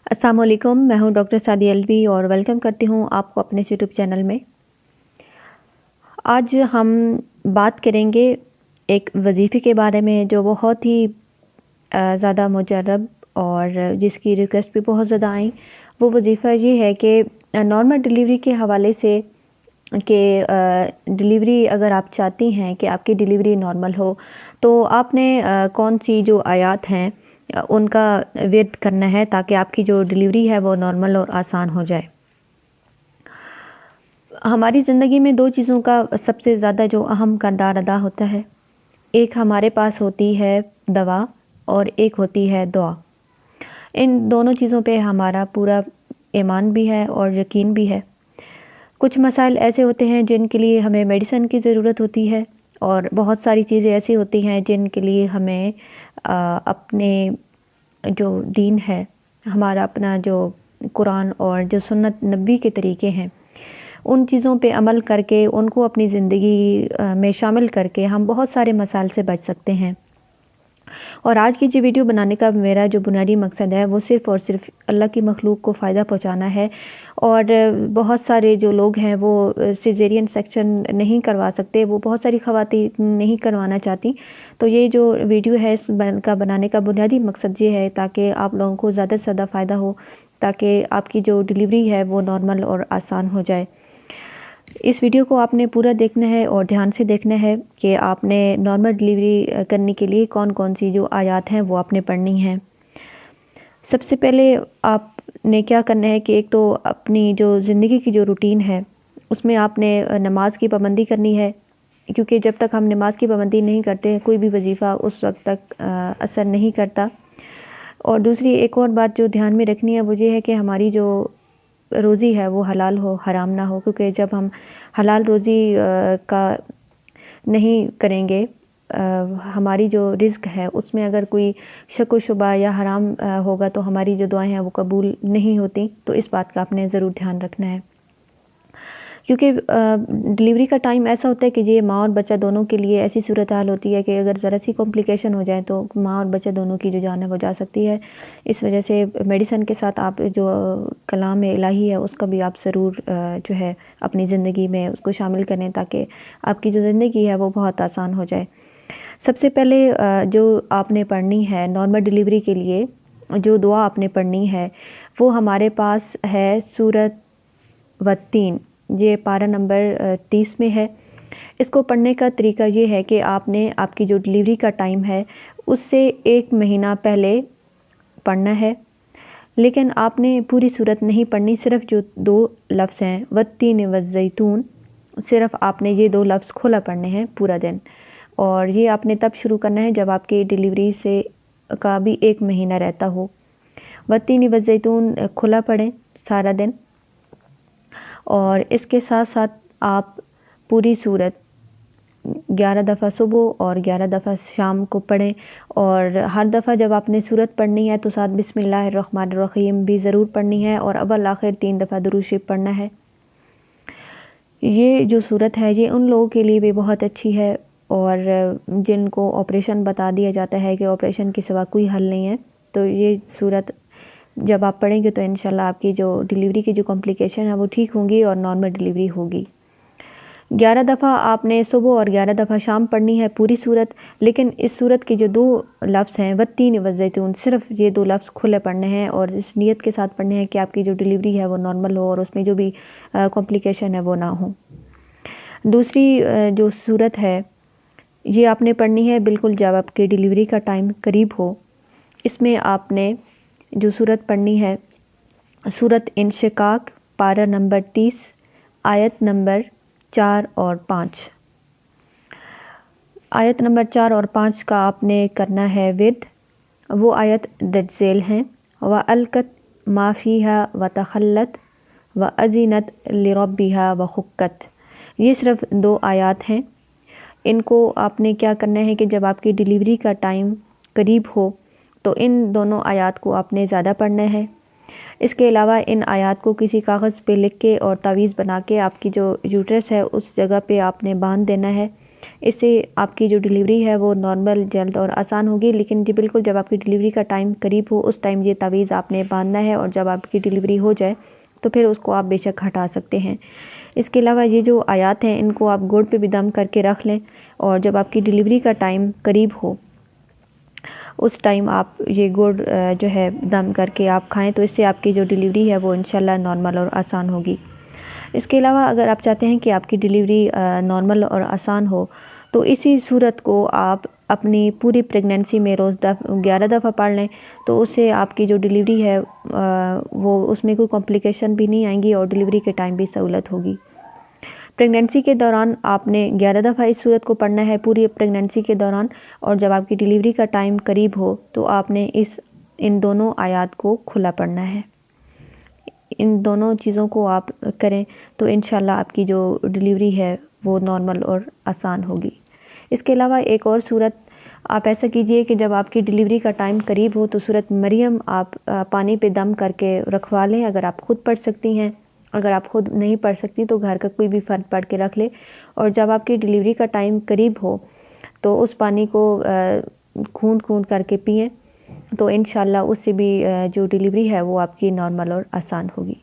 अस्सलाम वालेकुम, मैं हूं डॉक्टर सादिया अलवी और वेलकम करती हूं आपको अपने यूट्यूब चैनल में। आज हम बात करेंगे एक वजीफ़े के बारे में जो बहुत ही ज़्यादा मुजर्रब और जिसकी रिक्वेस्ट भी बहुत ज़्यादा आई। वो वजीफ़ा ये है कि नॉर्मल डिलीवरी के हवाले से कि डिलीवरी अगर आप चाहती हैं कि आपकी डिलीवरी नॉर्मल हो, तो आपने कौन सी जो आयात हैं उनका विर्द करना है ताकि आपकी जो डिलीवरी है वो नॉर्मल और आसान हो जाए। हमारी ज़िंदगी में दो चीज़ों का सबसे ज़्यादा जो अहम किरदार अदा होता है, एक हमारे पास होती है दवा और एक होती है दुआ। इन दोनों चीज़ों पे हमारा पूरा ईमान भी है और यकीन भी है। कुछ मसाइल ऐसे होते हैं जिनके लिए हमें मेडिसिन की ज़रूरत होती है और बहुत सारी चीज़ें ऐसी होती हैं जिनके लिए हमें अपने जो दीन है, हमारा अपना जो कुरान और जो सुन्नत नबी के तरीके हैं, उन चीज़ों पे अमल करके उनको अपनी ज़िंदगी में शामिल करके हम बहुत सारे मसाइल से बच सकते हैं। और आज की जो वीडियो बनाने का मेरा जो बुनियादी मकसद है वो सिर्फ़ और सिर्फ अल्लाह की मखलूक को फ़ायदा पहुंचाना है। और बहुत सारे जो लोग हैं वो सिज़ेरियन सेक्शन नहीं करवा सकते, वो बहुत सारी ख़वातीन नहीं करवाना चाहती। तो ये जो वीडियो है का बनाने का बुनियादी मकसद ये है ताकि आप लोगों को ज़्यादा से ज़्यादा फ़ायदा हो, ताकि आपकी जो डिलीवरी है वो नॉर्मल और आसान हो जाए। इस वीडियो को आपने पूरा देखना है और ध्यान से देखना है कि आपने नॉर्मल डिलीवरी करने के लिए कौन कौन सी जो आयात हैं वो आपने पढ़नी हैं। सबसे पहले आपने क्या करना है कि एक तो अपनी जो ज़िंदगी की जो रूटीन है उसमें आपने नमाज की पाबंदी करनी है, क्योंकि जब तक हम नमाज की पाबंदी नहीं करते कोई भी वजीफ़ा उस वक्त तक असर नहीं करता। और दूसरी एक और बात जो ध्यान में रखनी है वो ये है कि हमारी जो रोज़ी है वो हलाल हो, हराम ना हो, क्योंकि जब हम हलाल रोज़ी का नहीं करेंगे, हमारी जो रिज़्क है उसमें अगर कोई शक व शुबा या हराम होगा तो हमारी जो दुआएं हैं वो कबूल नहीं होती। तो इस बात का आपने ज़रूर ध्यान रखना है, क्योंकि डिलीवरी का टाइम ऐसा होता है कि ये माँ और बच्चा दोनों के लिए ऐसी सूरत हाल होती है कि अगर ज़रा सी कॉम्प्लिकेशन हो जाए तो माँ और बच्चा दोनों की जो जान है वो जा सकती है। इस वजह से मेडिसिन के साथ आप जो कलाम इलाही है उसका भी आप ज़रूर जो है अपनी ज़िंदगी में उसको शामिल करें ताकि आपकी जो ज़िंदगी है वो बहुत आसान हो जाए। सबसे पहले जो आपने पढ़नी है नॉर्मल डिलीवरी के लिए, जो दुआ आपने पढ़नी है वो हमारे पास है सूरत वत्तीन, ये पारा नंबर 30 में है। इसको पढ़ने का तरीका ये है कि आपने आपकी जो डिलीवरी का टाइम है उससे 1 महीना पहले पढ़ना है, लेकिन आपने पूरी सूरत नहीं पढ़नी। सिर्फ़ जो 2 लफ्ज़ हैं वत्तीन वज़्ज़ैतून, सिर्फ़ आपने ये 2 लफ्ज़ खुला पढ़ने हैं पूरा दिन। और ये आपने तब शुरू करना है जब आपकी डिलीवरी से का भी 1 महीना रहता हो। वत्तीन वज़्ज़ैतून खुला पढ़ें सारा दिन, और इसके साथ साथ आप पूरी सूरत 11 दफ़ा सुबह और 11 दफ़ा शाम को पढ़ें। और हर दफ़ा जब आपने सूरत पढ़नी है तो साथ बिस्मिल्लाहिर्रहमानिर्रहीम भी ज़रूर पढ़नी है और अव्वल आखिर 3 दफ़ा दुरूद शरीफ पढ़ना है। ये जो सूरत है ये उन लोगों के लिए भी बहुत अच्छी है और जिनको ऑपरेशन बता दिया जाता है कि ऑपरेशन के सिवा कोई हल नहीं है, तो ये सूरत जब आप पढ़ेंगे तो इंशाल्लाह आपकी जो डिलीवरी की जो कॉम्प्लिकेशन है वो ठीक होंगी और नॉर्मल डिलीवरी होगी। 11 दफ़ा आपने सुबह और 11 दफ़ा शाम पढ़नी है पूरी सूरत, लेकिन इस सूरत के जो 2 लफ्ज़ हैं वत्तीन वज़्ज़ैतून, सिर्फ़ ये 2 लफ्ज़ खुले पढ़ने हैं और इस नीयत के साथ पढ़ने हैं कि आपकी जो डिलीवरी है वो नॉर्मल हो और उसमें जो भी कॉम्प्लिकेशन है वो ना हो। दूसरी जो सूरत है ये आपने पढ़नी है बिल्कुल जब आपकी डिलीवरी का टाइम करीब हो। इसमें आपने जो सूरत पढ़नी है सूरत इंशिकाक, पारा नंबर 30, आयत नंबर 4 और 5। आयत नंबर 4 और 5 का आपने करना है विद। वो आयत दज्जेल हैं, व अलकत माफ़ीहा व तखल्लत व अज़ीनत लिरब्बिहा व खुक्कत। ये सिर्फ़ 2 आयत हैं। इनको आपने क्या करना है कि जब आपकी डिलीवरी का टाइम करीब हो तो इन दोनों आयत को आपने ज़्यादा पढ़ना है। इसके अलावा इन आयत को किसी कागज़ पे लिख के और तावीज़ बना के आपकी जो यूट्रस है उस जगह पे आपने बांध देना है। اس سے آپ کی جو ڈیلیوری ہے وہ نارمل، جلد اور آسان ہوگی۔ لیکن جی بالکل جب آپ کی ڈیلیوری کا ٹائم قریب ہو اس ٹائم یہ تعویذ آپ نے باندھنا ہے، اور جب آپ کی ڈیلیوری ہو جائے تو پھر اس کو آپ بے شک ہٹا سکتے ہیں۔ اس کے علاوہ یہ جو آیات ہیں ان کو آپ گڑ پہ بھی دم کر کے رکھ لیں، اور جب آپ کی ڈیلیوری کا ٹائم قریب ہو اس ٹائم آپ یہ گڑ جو ہے دم کر کے آپ کھائیں، تو اس سے آپ کی جو ڈیلیوری ہے وہ انشاءاللہ نارمل اور آسان ہوگی۔ اس کے علاوہ اگر آپ چاہتے ہیں کہ آپ کی ڈیلیوری نارمل اور آسان ہو تو اسی صورت کو آپ اپنی پوری پریگننسی میں روز 11 دفعہ پڑھ لیں، تو اس سے آپ کی جو ڈیلیوری ہے وہ اس میں کوئی کمپلیکیشن بھی نہیں آئیں گی، اور ڈیلیوری کے ٹائم بھی سہولت ہوگی۔ پریگننسی کے دوران آپ نے 11 دفعہ اس صورت کو پڑھنا ہے پوری پریگننسی کے دوران، اور جب آپ کی ڈیلیوری کا ٹائم قریب ہو تو آپ نے ان دونوں آیات کو کھلا پڑھنا ہے۔ ان دونوں چیزوں کو آپ کریں تو انشاءاللہ آپ کی جو ڈیلیوری ہے وہ نارمل اور آسان ہوگی۔ اس کے علاوہ ایک اور صورت آپ ایسا کیجئے کہ جب آپ کی ڈیلیوری کا ٹائم قریب ہو تو سورۃ مریم آپ پانی پہ دم کر کے رکھوا لیں، اگر آپ خود پڑھ سکتی ہیں۔ اگر آپ خود نہیں پڑھ سکتی تو گھر کا کوئی بھی فرد پڑھ کے رکھ لے، اور جب آپ کی ڈیلیوری کا ٹائم قریب ہو تو اس پانی کو گھونٹ کر کے پئیں، تو انشاءاللہ اس سے بھی جو ڈیلیوری ہے وہ آپ کی نارمل اور آسان ہوگی۔